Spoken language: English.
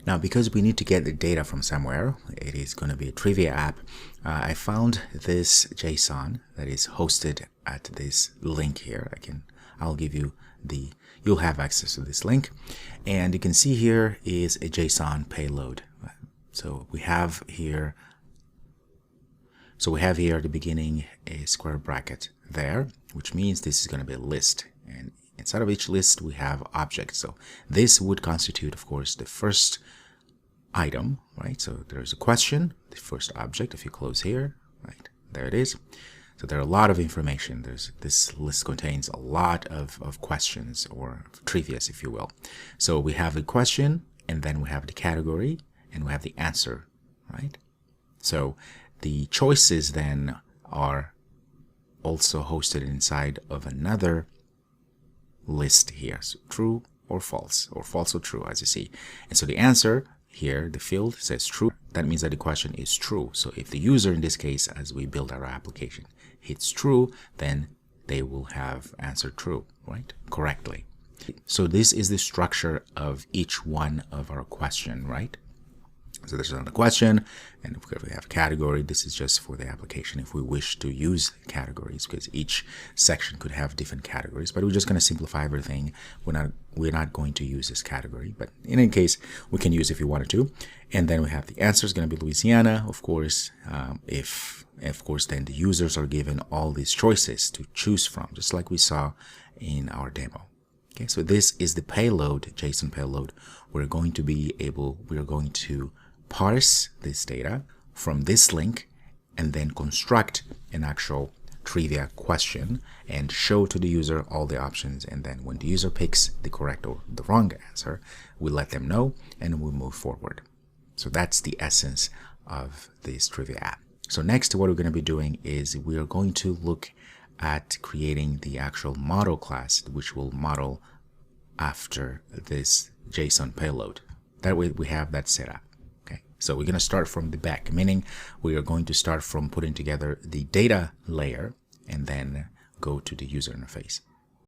Now, because we need to get the data from somewhere, it is going to be a trivia app. I found this JSON that is hosted at this link here. I'll give you you'll have access to this link. And you can see here is a JSON payload. So we have here at the beginning a square bracket there, which means this is going to be a list. And inside of each list, we have objects. So this would constitute, of course, the first item, right? So there's a question, the first object. If you close here, right, there it is. So there are a lot of information. This list contains a lot of questions, or trivias, if you will. So we have a question, and then we have the category, and we have the answer, right? So the choices then are also hosted inside of another list here. So true or false or true, as you see. And so the answer here, the field says true. That means that the question is true. So if the user, in this case, as we build our application, hits true, then they will have answered true, right? Correctly. So this is the structure of each one of our question, right? So this is on the question, and if we have a category, this is just for the application if we wish to use categories, because each section could have different categories. But we're just going to simplify everything. We're not going to use this category, but in any case, we can use if you wanted to. And then we have the answer is going to be Louisiana, of course. Of course, then the users are given all these choices to choose from, just like we saw in our demo. Okay, so this is the payload, JSON payload. We're going to parse this data from this link and then construct an actual trivia question and show to the user all the options. And then when the user picks the correct or the wrong answer, we let them know and we move forward. So that's the essence of this trivia app. So next, what we're going to be doing is we are going to look at creating the actual model class, which will model after this JSON payload. That way we have that set up. Okay, so we're going to start from the back, meaning we are going to start from putting together the data layer and then go to the user interface.